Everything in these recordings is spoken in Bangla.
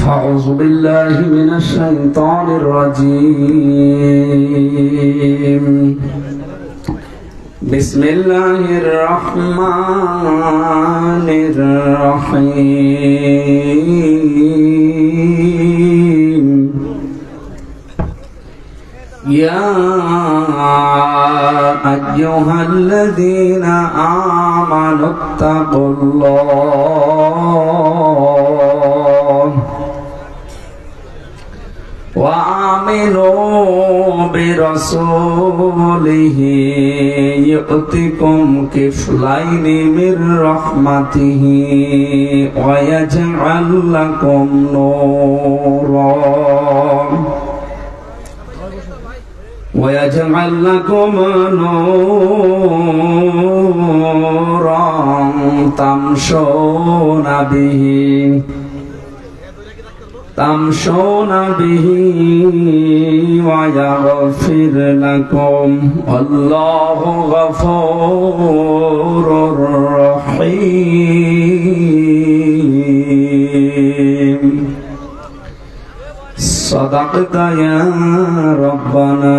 أعوذ بالله من الشيطان الرجيم بسم الله الرحمن الرحيم يا أيها الذين آمنوا اتقوا الله وآمنوا برسوله يؤتكم كفلين من رحمته ويجعل لكم نورا تمشون به ويغفر لكم والله غفور رحيم صدقت يا ربنا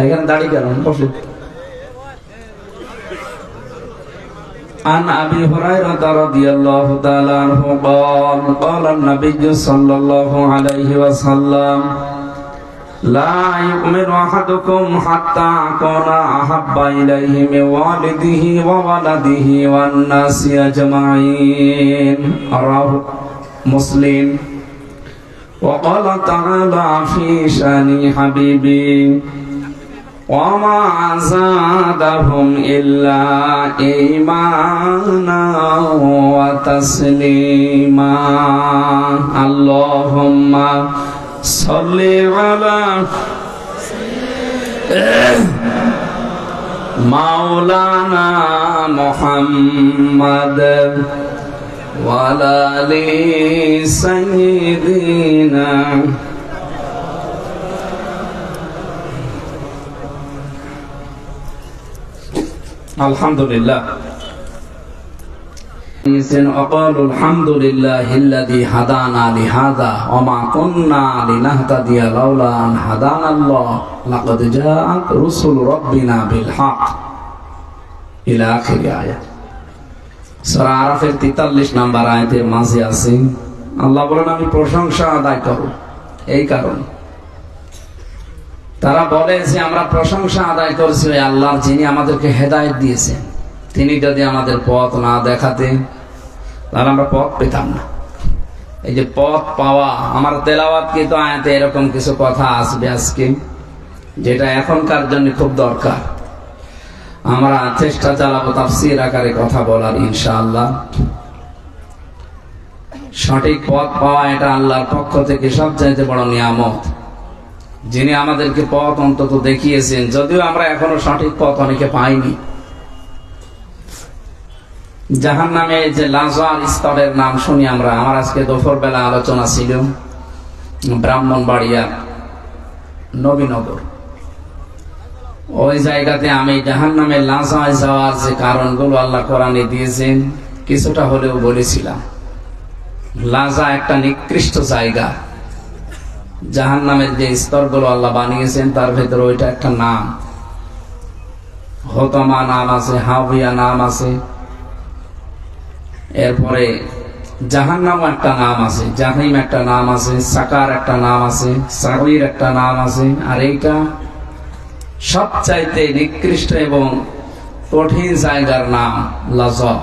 এখানে দাঁড়িয়ে গেলাম বসে عن أبي هريرة رضي الله تعالى عنه قال قال النبي صلى الله عليه وسلم لا يؤمن أحدكم حتى أكون أحب إليه من والده وولده والناس أجمعين رواه مسلم وقال تعالى في شأن حبيبي وما زادهم إلا إيمانا وتسليما اللهم صل على مولانا محمد وعلى آل سيدنا আলহামদুলিল্লাহ وقالوا الحمد لله الذي هدانا لهذا وما كنا لنهتدي لولا أن هدانا الله لقد جاءت رسل ربنا بالحق إلى آخر آية সূরা আরাফের 43 নম্বর আয়াতের মাঝে আছে আল্লাহ বলেন আমি প্রশংসা আদায় করব এই কারণে তারা বলে যে আমরা প্রশংসা আদায় করছি ওই আল্লাহর যিনি আমাদেরকে হেদায়েত দিয়েছেন তিনি যদি আমাদের পথ না দেখাতেন তাহলে আমরা পথ পেতাম না এই যে পথ পাওয়া আমার তেলাওয়াতকৃত আয়াতে এরকম কিছু কথা আসবে আজকে যেটা এখনকার জন্য খুব দরকার আমরা চেষ্টা চালাবো তাফসীর আকারে কথা বলার ইনশাআল্লাহ সঠিক পথ পাওয়া এটা আল্লাহর পক্ষ থেকে সবচেয়ে বড় নিয়ামত যিনি আমাদেরকে পথ অন্তত দেখিয়েছেন যদিও আমরা এখনো সঠিক পথ অনেকে পাইনি জাহান্নামে যে লাজার স্তরের নাম শুনি আমরা আমার আজকে দুপুর বেলা আলোচনা ছিল ব্রাহ্মণবাড়িয়া নবীনগর ওই জায়গাতে আমি জাহান্নামে লাজায় যাওয়ার যে কারণগুলো আল্লাহ কোরআনে দিয়েছেন কিছুটা হলেও বলেছিলাম লাজা একটা নিকৃষ্ট জায়গা জাহান্নামের যে স্তরগুলো আল্লাহ বানিয়েছেন তার ভেতরে ওইটা একটা নাম হোতামা নাম আছে হাবিয়া নাম আছে এরপরে জাহান্নাম একটা নাম আছে জাহিম একটা নাম আছে সাকার একটা নাম আছে সাগীর একটা নাম আছে আর এইটা সবচাইতে নিকৃষ্ট এবং কঠিন জায়গার নাম লাজা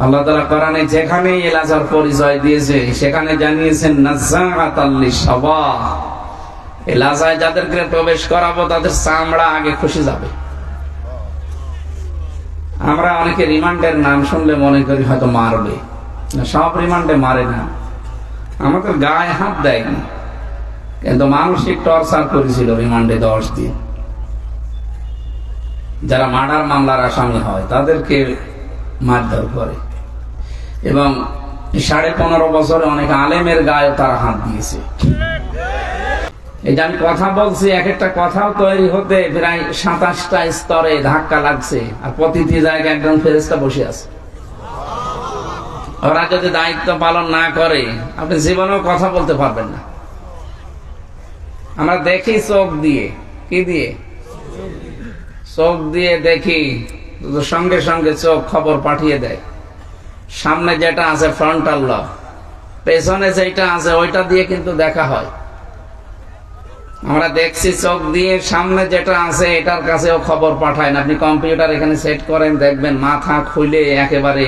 আল্লাহ তাআলা কোরআনে যেখানে এই লাজার পরিচয় দিয়েছে সেখানে জানিয়েছেন নাযাআতাল লিশাবা এই লাজায় যাদেরকে প্রবেশ করাবো তাদের চামড়া আগে খসে যাবে আমরা অনেকে রিমান্ডের নাম শুনলে মনে করি হয়তো মারবে না সব রিমান্ডে মারে না আমাদের গায়ে হাত দেয় না কিন্তু মানসিক টর্চার করেছিল রিমান্ডে 10 দিন যারা মার্ডার মামলার আসামি হয় তাদেরকে মারধর করে এবং 15.5 বছরে অনেক আলেমের গায়ে তারা হাত দিয়েছে এই যে আমি কথা বলছি এক একটা কথাও তৈরি হতে প্রায় 27টা স্তরে ধাক্কা লাগছে আর প্রতিটি জায়গায় একজন ফেরেশতা বসে আছে ওরা যদি দায়িত্ব পালন না করে আপনি জীবনেও কথা বলতে পারবেন না। আমরা দেখি চোখ দিয়ে, কি দিয়ে? চোখ দিয়ে দেখি, সঙ্গে সঙ্গে চোখ খবর পাঠিয়ে দেয়। সামনে যেটা আছে ফ্রন্টাল লব, পেছনে যেটা আছে ওইটা দিয়ে কিন্তু দেখা হয়। আমরা দেখছি চোখ দিয়ে, সামনে যেটা আছে এটার কাছেও খবর পাঠায় না। আপনি কম্পিউটার এখানে সেট করেন, দেখবেন মাথা খুলে একেবারে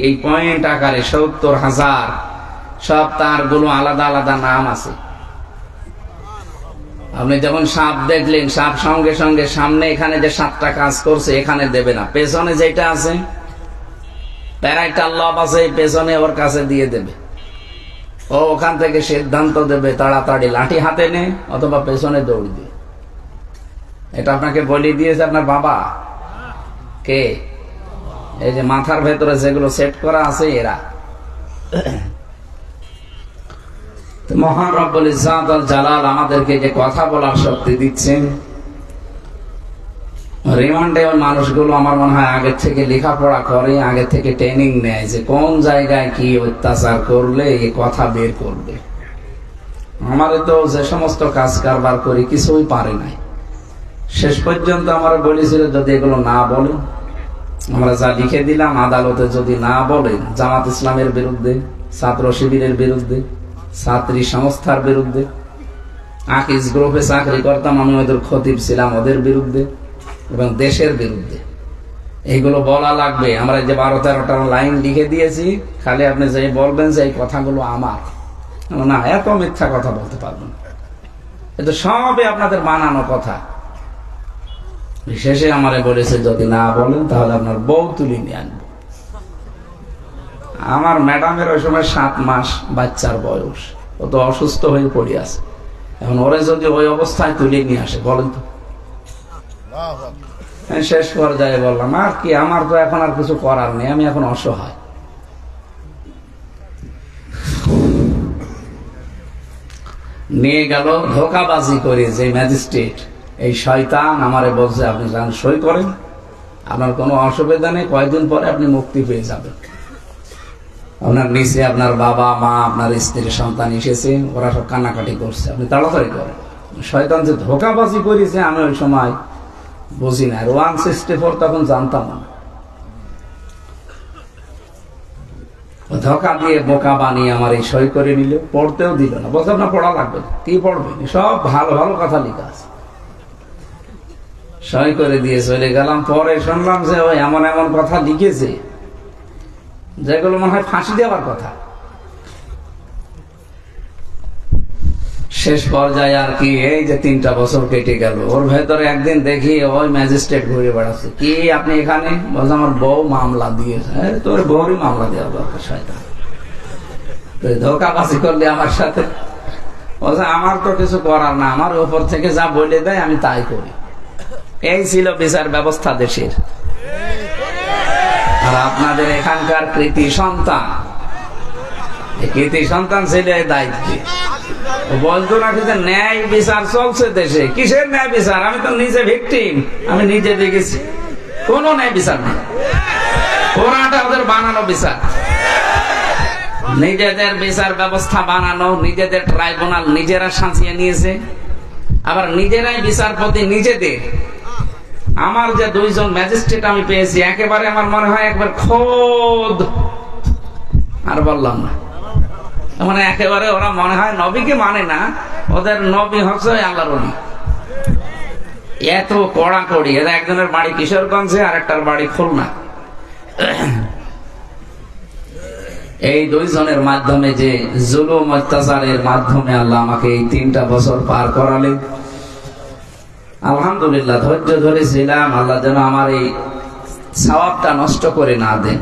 এই পয়েন্ট আকারে ৭০,০০০ সব তারগুলো আলাদা আলাদা নাম আছে। আপনি যখন সাপ দেখলেন, সাপ সঙ্গে সঙ্গে সামনে এখানে যে ৭টা কাজ করছে এখানে দেবে না, পেছনে যেটা আছে প্যারাইটাল লব আছে পেছনে ওর কাছে দিয়ে দেবে। ও ওখান থেকে সিদ্ধান্ত দেবে তাড়াতাড়ি লাঠি হাতে নে অথবা পেছনে দৌড় দিয়ে। এটা আপনাকে বলে দিয়েছে আপনার বাবা। কে? এই যে মাথার ভেতরে যেগুলো সেট করা আছে এরা। মহান রব্বুল ইজ্জাত ওয়াল জালাল আমাদেরকে যে কথা বলার শক্তি দিচ্ছেন, রিমান্ডে ওই মানুষগুলো আমার মনে হয় আগে থেকে লেখাপড়া করে, আগে থেকে ট্রেনিং নেয় যে কোন জায়গায় কি অত্যাচার করলে এই কথা বের করবে। আমারে তো যে সমস্ত কাজ কারবার করি কিছুই পারে নাই। শেষ পর্যন্ত আমার বলেছিল যদি এগুলো না বলে, আমরা যা লিখে দিলাম আদালতে যদি না বলে, জামাত ইসলামের বিরুদ্ধে, ছাত্র শিবিরের বিরুদ্ধে, ছাত্রী সংস্থার বিরুদ্ধে, আকিজ গ্রুপে চাকরি করতাম আমি, ওদের খতিব ছিলাম, ওদের বিরুদ্ধে এবং দেশের বিরুদ্ধে এইগুলো বলা লাগবে। আমরা যে ১২-১৩টা লাইন লিখে দিয়েছি, খালি আপনি যে বলবেন যে এই কথাগুলো আমার না, এত মিথ্যা কথা বলতে পারবেন। এটা সবই আপনাদের বানানো কথা। শেষে আমারে বলেছে যদি না বলেন তাহলে আপনার বউ তুলে নিয়ে আনবো। আমার ম্যাডামের ওই সময় ৭ মাস বাচ্চার বয়স, ও তো অসুস্থ হয়ে পড়ে আছে। এখন ওরে যদি ওই অবস্থায় তুলে নিয়ে আসে বলেন তো। শেষ পর্যায়ে বললাম আর কি, আমার তো এখন আর কিছু করার নেই, আমি এখন অসহায়। নিয়ে গেল ধোকাবাজি করে যে ম্যাজিস্ট্রেট, এই শয়তান আমারে বলছে আপনি যান সই করেন, আপনার কোনো অসুবিধা নেই, কয়েকদিন পরে আপনি মুক্তি পেয়ে যাবেন। আপনার নিচে আপনার বাবা মা, আপনার স্ত্রী সন্তান এসেছে, ওরা সব কান্নাকাটি করছে, আপনি তাড়াতাড়ি করেন। শয়তান যে ধোকাবাজি করেছে আমি ওই সময় বুঝি না। 164 তখন জানতাম না। ধোকা দিয়ে বোকা বানিয়ে আমার এই সই করে নিল, পড়তেও দিল না। বলতে আপনার পড়া লাগবে না, কি পড়বেন, সব ভালো ভালো কথা লেখা আছে। সই করে দিয়ে চলে গেলাম। পরে শুনলাম যে ওই এমন এমন কথা লিখেছে যেগুলো মনে হয় ফাঁসি দেওয়ার কথা। শেষ পর্যায়ে আর কি এই যে 3টা বছর কেটে গেল, ওর ভেতরে একদিন দেখি ওই ম্যাজিস্ট্রেট ঘুরে বেড়াচ্ছে। কি আপনি এখানে? বলছে আমার বউ মামলা দিয়েছে। তোর বউরই মামলা দেওয়া দরকার, শয়তান তুই ধোকাবাজি করলে আমার সাথে। বলছে আমার তো কিছু করার না, আমার উপর থেকে যা বলে দেয় আমি তাই করি। এই ছিল বিচার ব্যবস্থা দেশের। আর আপনাদের এখানকার কৃতি সন্তান, কৃতি সন্তান ছিল এই দায়িত্বে। বলতো নাকি যে ন্যায় বিচার চলছে দেশে। কিসের ন্যায় বিচার? আমি তো নিজে ভিকটিম, আমি নিজে দেখেছি। কোন ন্যায় বিচার নেই, ওরাটা ওদের বানানো বিচার। নিজেদের বিচার ব্যবস্থা বানানো, নিজেদের ট্রাইব্যুনাল নিজেরা সাজিয়ে নিয়েছে, আবার নিজেরাই বিচারপতি নিজেদের। আমার যে 2 জন ম্যাজিস্ট্রেট আমি পেয়েছি, একেবারে আমার মনে হয় একবার খোদ, আর বললাম না, মানে একেবারে ওরা মনে হয় নবীকে মানে না, ওদের নবী হচ্ছে আল্লাহর ওলি। এত কড়াকড়ি। এরা একজনের বাড়ি কিশোরগঞ্জে, আর একটার বাড়ি খুলনা। এই 2 জনের মাধ্যমে যে জুলুম অত্যাচারের মাধ্যমে আল্লাহ আমাকে এই 3টা বছর পার করালেন, আলহামদুলিল্লাহ ধৈর্য ধরেছিলাম। আল্লাহ যেন আমার এই সওয়াবটা নষ্ট করে না দেন।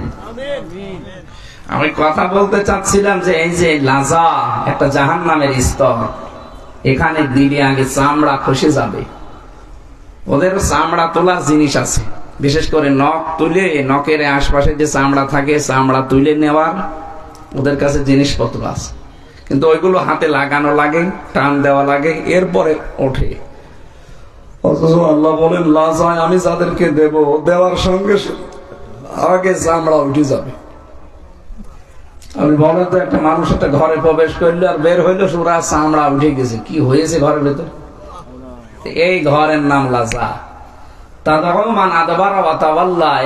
আমি কথা বলতে চাচ্ছিলাম যে এই যে লাজা একটা জাহান্নামের স্তর, এখানে দিলে আগে চামড়া খসে যাবে। ওদের চামড়া তোলার জিনিস আছে, বিশেষ করে নখ তুলে, নখের আশপাশে যে চামড়া থাকে চামড়া তুলে নেওয়ার ওদের কাছে জিনিসপত্র আছে, কিন্তু ওইগুলো হাতে লাগানো লাগে, টান দেওয়া লাগে, এরপরে ওঠে। অথচ আল্লাহ বলেন লাজায় আমি যাদেরকে দেব, দেওয়ার সঙ্গে আগে চামড়া উঠে যাবে। আপনি বলেন তো, একটা মানুষ একটা ঘরে প্রবেশ করলো আর বের হইলো সুরা চামড়া উঠে গেছে, কি হয়েছে ঘরের ভেতর? এই ঘরের নাম লাজা।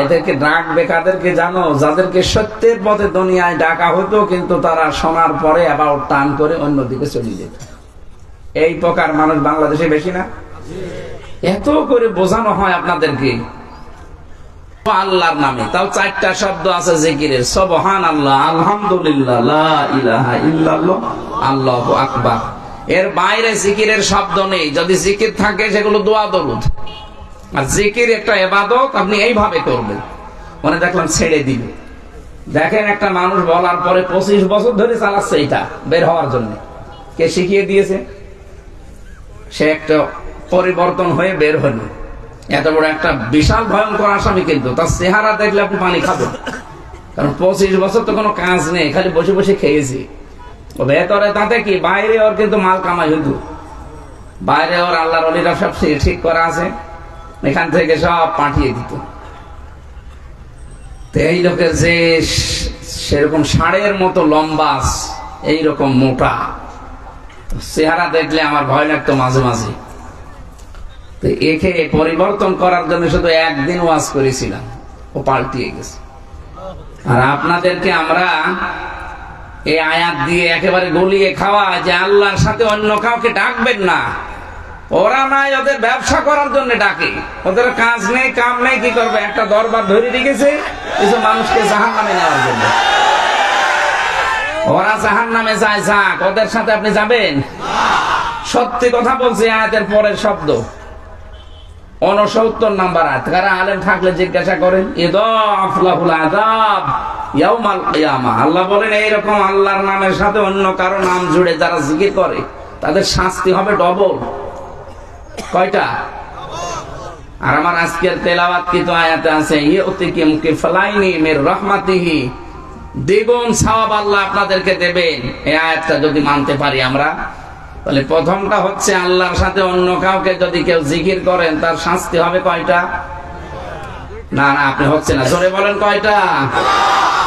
এদেরকে ডাকবে কাদেরকে জানো? যাদেরকে সত্যের পথে দুনিয়ায় ডাকা হতো, কিন্তু তারা শোনার পরে আবার টান করে অন্যদিকে চলে যেত। এই প্রকার মানুষ বাংলাদেশে বেশি না? এত করে বোঝানো হয় আপনাদেরকে আল্লাহর নামে, তাও 4টা শব্দ আছে জিকিরের, সুবহানাল্লাহ, আলহামদুলিল্লাহ, লা ইলাহা ইল্লাল্লাহ, আল্লাহু আকবার। এর বাইরে জিকিরের শব্দ নেই। যদি জিকির থাকে সেগুলো দোয়া দরুদ। আর জিকির একটা ইবাদত, আপনি এইভাবে করবেন। মনে দেখলাম ছেড়ে দিল। দেখেন একটা মানুষ বলার পরে 25 বছর ধরে চালাচ্ছে এটা বের হওয়ার জন্য। কে শিখিয়ে দিয়েছে? সে একটা পরিবর্তন হয়ে বের হলো। এত বড় একটা বিশাল ভয়ঙ্কর আসামি, কিন্তু তার চেহারা দেখলে আপনি পানি খাবেন। কারণ 25 বছর তো কোনো কাজ নেই, খালি বসে বসে খেয়েছি। ভেতরে তাতে কি, বাইরে ওর কিন্তু মাল কামাই হইতো। বাইরে ওর আল্লাহর ওলিরা সব ঠিক করা আছে, এখান থেকে সব পাঠিয়ে দিত। এই লোকের যে সেরকম ষাঁড়ের মতো লম্বা, এইরকম মোটা চেহারা দেখলে আমার ভয় লাগতো মাঝে মাঝে। তো একে পরিবর্তন করার জন্য শুধু একদিন ওয়াজ করেছিলাম, ও পাল্টিয়ে গেছে। আর আপনাদেরকে আমরা এই আয়াত দিয়ে একেবারে গলিয়ে খাওয়া যে আল্লাহর সাথে অন্য কাউকে ডাকবেন না। ওরা নাই, ওদের ব্যবসা করার জন্য ডাকে। ওদের কাজ নেই, কাম নেই, কি করবে? একটা দরবার ধরে রেখেছে কিছু মানুষকে জাহান্নামে নেওয়ার জন্য। ওরা জাহান্নামে যায়, যাক, ওদের সাথে আপনি যাবেন? সত্যি কথা বলছি। আয়াতের পরের শব্দ 69 নাম্বার আয়াত। কারা আলেম থাকলে জিজ্ঞাসা করেন। ইদাফলাহুল আযাব ইয়াউমাল কিয়ামা। আল্লাহ বলেন, এইরকম আল্লাহর নামের সাথে অন্য কারো নাম জুড়ে যারা জিকির করে তাদের শাস্তি হবে ডবল। কয়টা? আর আমার আজকের তেলাওয়াত কি তো আয়াতে আছে, ইউতিকিম কিফলাইনি মির রাহমাতিহি, দ্বিগুণ সওয়াব আল্লাহ আপনাদেরকে দেবেন। এই আয়াতটা যদি মানতে পারি আমরা, তাহলে প্রথমটা হচ্ছে আল্লাহর সাথে অন্য কাউকে যদি কেউ জিকির করেন তার শাস্তি হবে কয়টা? না না, আপনি হচ্ছে না, জোরে বলেন কয়টা?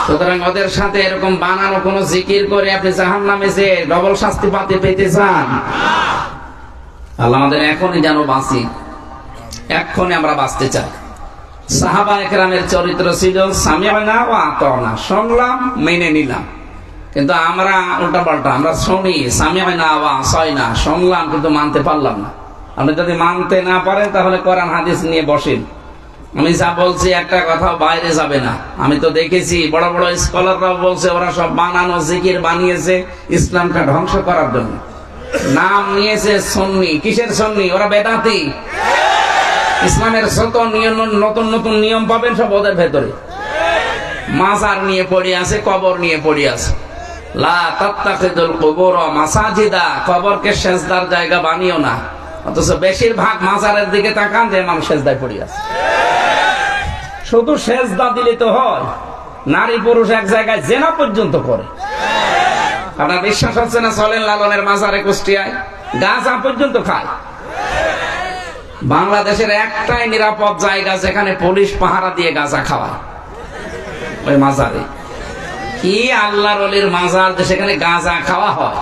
সুতরাং ওদের সাথে এরকম বানানো কোন জিকির করে আপনি জাহান্নামে যে ডবল শাস্তি পেতে চান? আল্লাহ আমাদের এখনই যেন বাঁচি, এখনই আমরা বাঁচতে চাই। সাহাবা একরামের চরিত্র ছিল সামি'না ওয়া আতা'না, শুনলাম মেনে নিলাম। কিন্তু আমরা উল্টা পাল্টা, আমরা শুনি সামি'না ওয়া আসাইনা, শুনলাম কিন্তু মানতে পারলাম না। আপনি যদি মানতে না পারেন তাহলে কোরআন হাদিস নিয়ে বসেন। আমি যা বলছি একটা কথাও বাইরে যাবে না। আমি তো দেখেছি বড় বড় স্কলাররাও বলছে ওরা সব বানানো জিকির বানিয়েছে ইসলামকে ধ্বংস করার জন্য। নাম নিয়েছে সুন্নি। কিসের সুন্নি? ওরা বেদাতি। ইসলামের যত নিয়ম, নতুন নতুন নিয়ম পাবেন সব ওদের ভেতরে। মাজার নিয়ে পড়ে আছে, কবর নিয়ে পড়ে আছে। লা তাত্তাখিদুল কুবুর মাসাজিদা, কবরকে সেজদার জায়গা বানিও না। অথচ বেশিরভাগ মাজারের দিকে তাকান, যে মানুষ সেজদায় পড়ে আছে। শুধু সেজদা দিলে তো হয়? নারী পুরুষ এক জায়গায় জেনা পর্যন্ত করে। আপনার বিশ্বাস হচ্ছে না? চলেন লালনের মাজারে কুষ্টিয়ায়, গাঁজা পর্যন্ত খায়। বাংলাদেশের একটাই নিরাপদ জায়গা যেখানে পুলিশ পাহারা দিয়ে গাঁজা খাওয়ায়, ওই মাজারে। কি আল্লাহর ওলির মাজার যে সেখানে গাঁজা খাওয়া হয়,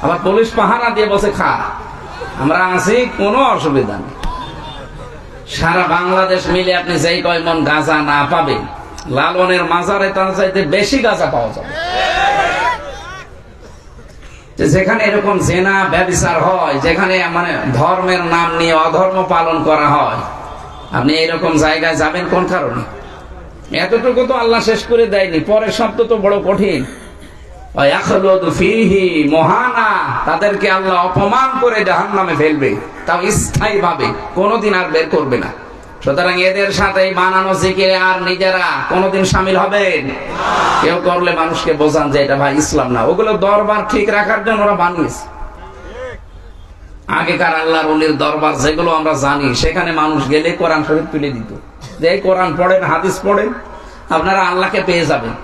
আবার পুলিশ পাহারা দিয়ে বসে খা। আমরা আছি, কোনো অসুবিধা নেই। সারা বাংলাদেশ মিলে আপনি যেই কয় মন গাঁজা না পাবেন, লালনের মাজারে তার চাইতে বেশি গাঁজা পাওয়া যাবে। যেখানে এরকম জেনা ব্যভিচার হয়, যেখানে মানে ধর্মের নাম নিয়ে অধর্ম পালন করা হয়, আপনি এইরকম জায়গায় যাবেন কোন কারণে? এতটুকু তো আল্লাহ শেষ করে দেয়নি, পরের শব্দ তো বড় কঠিন। মহানা, তাদেরকে আল্লাহ অপমান করে জাহান্নামে ফেলবে, তাও স্থায়ী ভাবে, কোনদিন আর বের করবে না। সুতরাং এদের সাথে বানানো জিকিরে আর নিজেরা কোনদিন সামিল হবেন? কেউ করলে মানুষকে বোঝান যে এটা ভাই ইসলাম না। ওগুলো দরবার ঠিক রাখার জন্য ওরা বানিয়েছে। আগেকার আল্লাহর ওলির দরবার যেগুলো আমরা জানি, সেখানে মানুষ গেলে কোরআন শরীফ তুলে দিত, যে কোরআন পড়েন, হাদিস পড়েন, আপনারা আল্লাহকে পেয়ে যাবেন।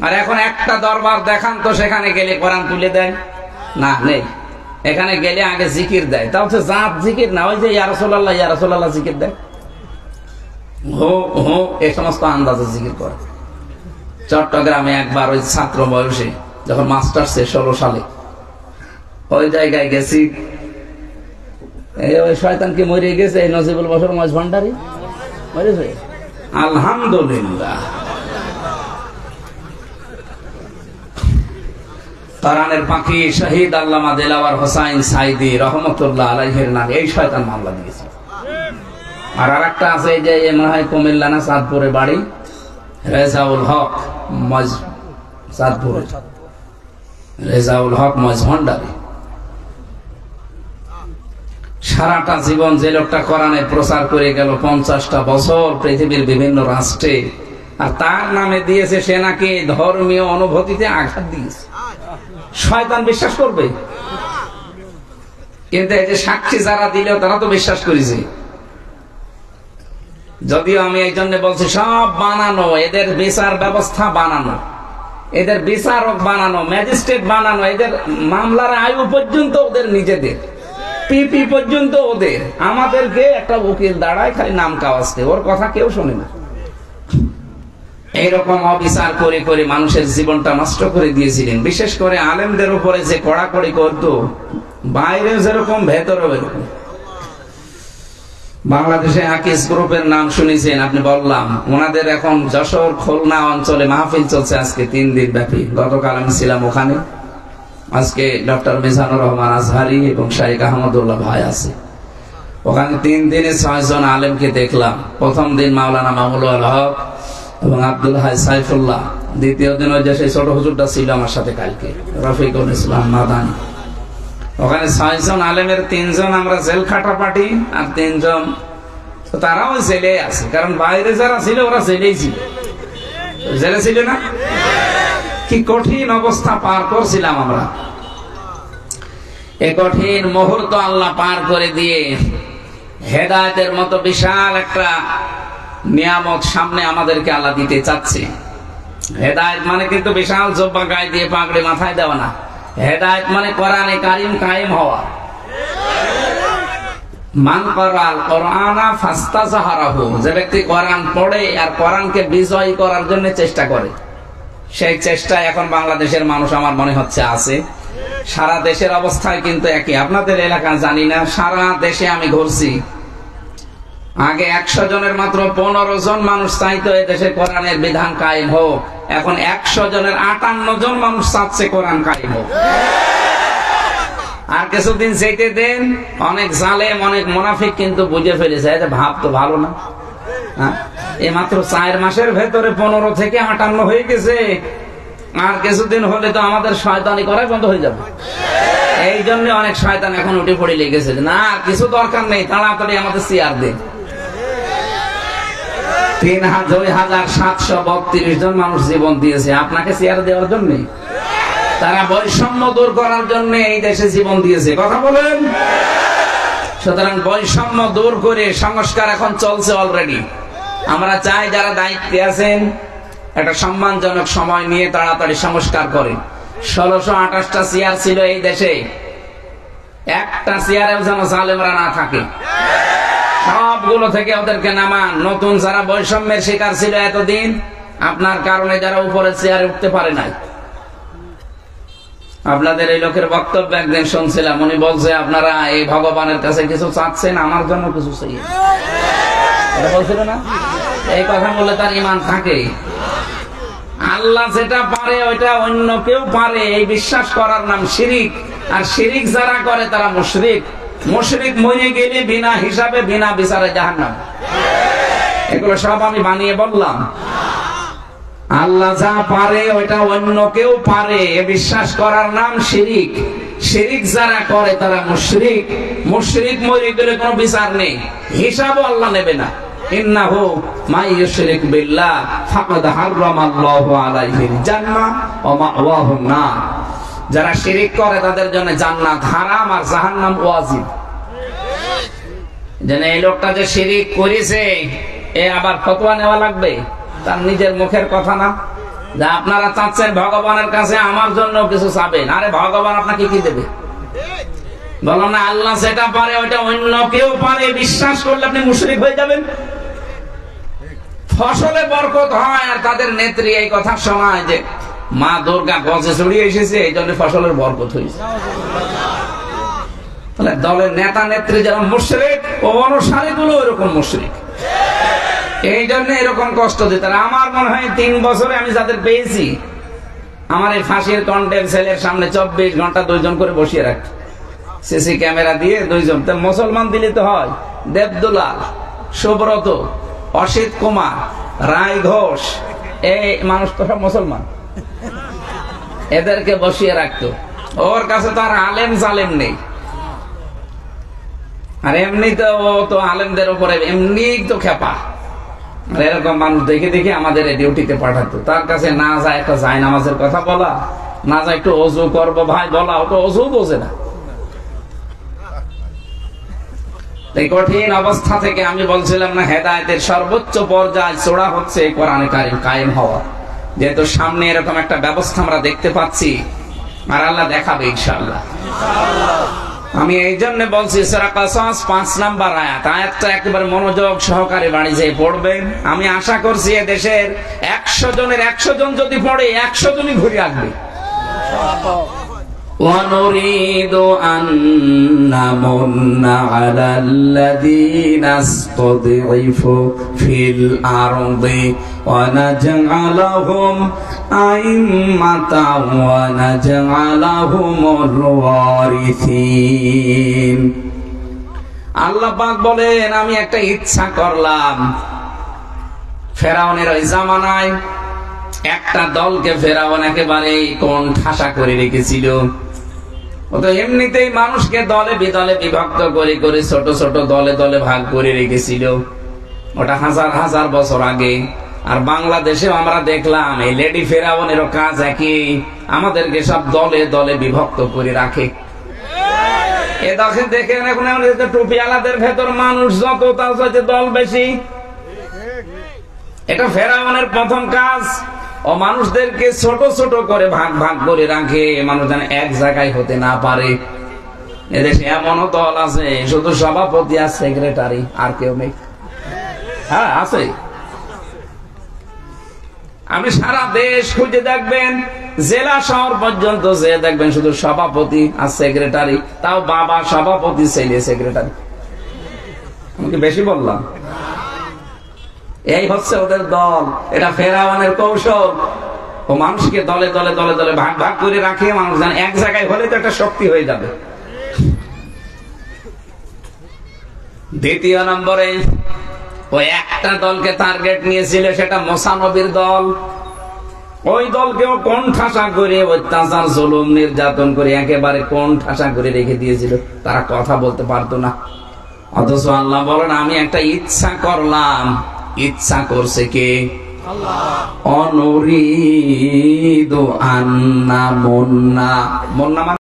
আর এখন একটা দরবার দেখান তো সেখানে গেলে কোরআন তুলে দেয় না, নেই। এখানে গেলে আগে জিকির দেয়, তাও হচ্ছে জাত জিকির না, ওই যে ইয়া রাসূলুল্লাহ ইয়া রাসূলুল্লাহ জিকির দেয়, হো হো এই সমস্ত আন্দাজে জিকির করে। চট্টগ্রামে একবার ওই ছাত্র বয়সে যখন মাস্টার্সে 16 সালে ওই জায়গায় গেছি। ওই শয়তান কি মরে গেছে? এই নজিবুল বশর মজ ভান্ডারি মরেছে, আলহামদুলিল্লাহ। কোরআনের পাখি শহীদ আল্লামা দেলাওয়ার হোসাইন সাইদি রহমতুল্লাহ আলাইহির নামে এই শয়তান মামলা দিয়েছে। আর আরেকটা আছে, এই যে মনে হয় কুমিল্লা না চাঁদপুরে বাড়ি, রেজাউল হক মজ, চাঁদপুরে রেজাউল হক মজ ভান্ডারি। সারাটা জীবন যে লোকটা কোরআনের প্রচার করে গেল 50টা বছর পৃথিবীর বিভিন্ন রাষ্ট্রে, আর তার নামে দিয়েছে সে নাকি ধর্মীয় অনুভূতিতে আঘাত দিয়েছে। শয়তান বিশ্বাস করবে? কিন্তু এই যে সাক্ষী যারা দিলেও তারা তো বিশ্বাস করেছে। যদিও আমি এই জন্য বলছি সব বানানো, এদের বিচার ব্যবস্থা বানানো, এদের বিচারক বানানো, ম্যাজিস্ট্রেট বানানো, এদের মামলার আয়ু পর্যন্ত ওদের নিজেদের, পিপি পর্যন্ত ওদের। আমাদেরকে একটা উকিল দাঁড়ায় খালি নাম কাওয়াজতে, ওর কথা কেউ শোনে না। এইরকম অবিচার করে করে মানুষের জীবনটা নষ্ট করে দিয়েছিলেন। বিশেষ করে আলেমদের উপরে যে কড়াকড়ি করতো, বাইরে যেরকম ভেতরে এরকম। বাংলাদেশে আকিস গ্রুপের নাম শুনেছেন আপনি, বললাম ওনাদের এখন যশোর খুলনা অঞ্চলে মাহফিল চলছে আজকে 3 দিন ব্যাপী। গতকাল আমি ছিলাম ওখানে, আজকে ডক্টর মিজানুর রহমান আজহারি এবং শাইখ আহমদুল্লাহ ভাই আছে ওখানে। 3 দিনে 6 জন আলেমকে দেখলাম। প্রথম দিন মাওলানা মামুনুল হক এবং আব্দুল হাই সাইফুল্লাহ, দ্বিতীয় দিন ওই যে সেই ছোট হুজুরটা ছিল আমার সাথে কালকে, রফিকুল ইসলাম মাদানী। ওখানে 6 জন আলেমের 3 জন আমরা জেল খাটা পার্টি, আর 3 জন তারাও জেলে আছে। কারণ বাইরে যারা ছিল ওরা জেলেই ছিল, জেলে ছিল না? কি কঠিন অবস্থা পার করছিলাম আমরা। এই কঠিন মুহূর্ত আল্লাহ পার করে দিয়ে হেদায়েতের মতো বিশাল একটা নিয়ামত সামনে আমাদেরকে আল্লাহ দিতে চাচ্ছে। হেদায়েত মানে কিন্তু বিশাল জব্বা গায়ে দিয়ে পাগড়ি মাথায় দেওয়া না। হেদায়েত মানে কোরআনে কারিম কায়েম হওয়া। মান করাল কোরআনা ফাস্তাযহারাহু, যে ব্যক্তি কোরআন পড়ে আর কোরআনকে বিজয়ী করার জন্য চেষ্টা করে, সেই চেষ্টা এখন বাংলাদেশের মানুষ আমার মনে হচ্ছে আছে। সারা দেশের অবস্থায় কিন্তু একই। আপনাদের এলাকা জানি না, সারা দেশে আমি ঘুরছি, আগে 100 জনের মাত্র 15 জন মানুষ চাইতো এই দেশে কোরআনের বিধান কায়েম হোক। এখন 100 জনের 58 জন মানুষ চাচ্ছে কোরআন কায়েম হোক। আর কিছুদিন যেতে দেন, অনেক জালেম অনেক মুনাফিক কিন্তু বুঝে ফেলেছে যে ভাব তো ভালো না। এই মাত্র 4 মাসের ভেতরে 15 থেকে 58 হয়ে গেছে। আর কিছুদিন হলে তো আমাদের শয়তানি করাই বন্ধ হয়ে যাবে। এই জন্য অনেক শয়তান এখন উঠে পড়ে লেগেছে, না কিছু দরকার নেই, তাড়াতাড়ি আমাদের চেয়ার দেন। 2732 জন মানুষ জীবন দিয়েছে আপনাকে চেয়ার দেওয়ার জন্য। তারা বৈষম্য দূর করার জন্য এই দেশে জীবন দিয়েছে, কথা বলেন। সুতরাং বৈষম্য দূর করে সংস্কার এখন চলছে অলরেডি। আমরা চাই যারা দায়িত্বে আছেন একটা সম্মানজনক সময় নিয়ে তাড়াতাড়ি সংস্কার করেন। 1628টা চেয়ার ছিল এই দেশে, একটা চেয়ারেও যেন জালেমরা না থাকে। সবগুলো থেকে ওদেরকে নামান। নতুন যারা বৈষম্যের শিকার ছিল এতদিন, আপনার কারণে যারা উপরে চেয়ারে উঠতে পারে নাই। আপনাদের এই লোকের বক্তব্য একদিন শুনছিলাম, উনি বলছে আপনারা এই ভগবানের কাছে কিছু চাচ্ছেন, আমার জন্য কিছু চাই, এটা বলছিল না? এই কথা বললে তার ঈমান থাকে। আল্লাহ যেটা পারে ওইটা অন্য কেউ পারে, এই বিশ্বাস করার নাম শিরিক। আর শিরিক যারা করে তারা মুশরিক। মুশরিক মরে গেলে বিনা হিসাবে বিনা বিচারে জাহান্নাম। এগুলো সব আমি বানিয়ে বললাম। আল্লাহ যা পারে ওইটা অন্য কেউ পারে, এ বিশ্বাস করার নাম শিরিক। শিরিক যারা করে তারা মুশরিক। মুশরিক মরে গেলে কোনো বিচার নেই, হিসাবও আল্লাহ নেবে না। ইন্নাহু মান ইউশরিক বিল্লাহ ফাকাদ হারামাল্লাহু আলাইহিল জান্নাহ ওয়া মাওয়াহুন নার। যারা শিরিক করে তাদের জন্য জান্নাত হারাম আর জাহান্নাম ওয়াজিব। যেন এই লোকটা যে শিরিক করেছে, এ আবার ফতোয়া নেওয়া লাগবে? তার নিজের মুখের কথা না যে আপনারা চাচ্ছেন ভগবানের কাছে আমার জন্য কিছু চাবেন। আরে ভগবান আপনাকে কি দেবে? বলো না আল্লাহ যেটা পারে ওইটা অন্য কেউ পারে, বিশ্বাস করলে আপনি মুশরিক হয়ে যাবেন। ফসলে বরকত হয়। আর তাদের নেত্রী এই কথা শোনায় যে মা দুর্গা গজে চড়িয়ে এসেছে, এই জন্য ফসলের বরকত হয়েছে। তাহলে দলের নেতা নেত্রী যারা মুশরিক, ও অনুসারী গুলো এরকম মুশরিক, এই জন্য এরকম কষ্ট দিতে। আমার মনে হয় 3 বছরে আমি যাদের পেয়েছি, আমার এই ফাঁসির কন্টেন্ট সেলের সামনে 24 ঘন্টা 2 জন করে বসিয়ে রাখত, সিসি ক্যামেরা দিয়ে 2 জন। তো মুসলমান দিলে তো হয়, দেবদুলাল, সুব্রত, অসিত কুমার, রায় ঘোষ, এই মানুষ তো সব মুসলমান, এদেরকে বসিয়ে রাখতো। ওর কাছে তো আর আলেম জালেম নেই। আর এমনি তো ও তো আলেমদের উপরে এমনি তো খেপা। আর এরকম মানুষ দেখে দেখে আমাদের ডিউটিতে পাঠাতো। তার কাছে না যায় একটা যায় নামাজের কথা বলা, না যায় একটু অজু করবো ভাই বলা, ও তো অজু বোঝে না। এই কঠিন অবস্থা থেকে আমি বলছিলাম না, হেদায়েতের সর্বোচ্চ পর্যায়ে চূড়া হচ্ছে কোরআনে কারিম কায়েম হওয়া। যেহেতু সামনে এরকম একটা ব্যবস্থা আমরা দেখতে পাচ্ছি, আর আল্লাহ দেখাবে ইনশাআল্লাহ। আমি এই জন্য বলছি সূরা কাসাস 5 নাম্বার আয়াত, আয়াতটা একেবারে মনোযোগ সহকারে বাড়ি যেয়ে পড়বেন। আমি আশা করছি এ দেশের 100 জনের 100 জন যদি পড়ে 100 জনই ঘুরে আসবে। وَنُرِيدُ أَن نَّمُنَّ عَلَى الَّذِينَ اسْتُضْعِفُوا فِي الْأَرْضِ وَنَجْعَلَهُمْ أَئِمَّةً وَنَجْعَلَهُمُ الْوَارِثِينَ। আল্লাহ পাক বলেন, আমি একটা ইচ্ছা করলাম। ফেরাউনের ওই জামানায় একটা দলকে ফেরাউন একেবারে কোন ঠাসা করে রেখেছিল। ও তো এমনিতেই মানুষকে দলে বিদলে বিভক্ত করে করে ছোট ছোট দলে দলে ভাগ করে রেখেছিল। ওটা হাজার হাজার বছর আগে। আর বাংলাদেশেও আমরা দেখলাম এই লেডি ফেরাউনেরও কাজ একই, আমাদেরকে সব দলে দলে বিভক্ত করে রাখে। এ দেখেন দেখেন এখন টুপি আলাদের ভেতর মানুষ যত, তার সাথে দল বেশি। এটা ফেরাউনের প্রথম কাজ। ও মানুষদেরকে ছোট ছোট করে ভাগ ভাগ করে রাখে, মানুষ যেন এক জায়গায় হতে না পারে। এদেশে এমনও দল আছে শুধু সভাপতি আর সেক্রেটারি, আর কেউ নেই। হ্যাঁ আছে। আমি সারা দেশ খুঁজে দেখবেন, জেলা শহর পর্যন্ত যে দেখবেন শুধু সভাপতি আর সেক্রেটারি, তাও বাবা সভাপতি ছেলে সেক্রেটারি। আমি কি বেশি বললাম? এই হচ্ছে ওদের দল। এটা ফেরাউনের কৌশল। ও মানুষকে দলে দলে দলে দলে ভাগ ভাগ করে রাখে, মানুষ জানে এক জায়গায় হলে তো একটা শক্তি হয়ে যাবে। দ্বিতীয় নম্বরে ওই একটা দলকে টার্গেট নিয়েছিল, সেটা মুসা নবীর দল। ওই দলকেও কোন ঠাসা করে অত্যাচার জুলুম নির্যাতন করে একেবারে কোন ঠাসা করে রেখে দিয়েছিল। তারা কথা বলতে পারতো না। অথচ আল্লাহ বলেন, আমি একটা ইচ্ছা করলাম। ইচ্ছা করছে কে? আল্লাহ। অনুরিদু আন্না মুন্না, মুন্না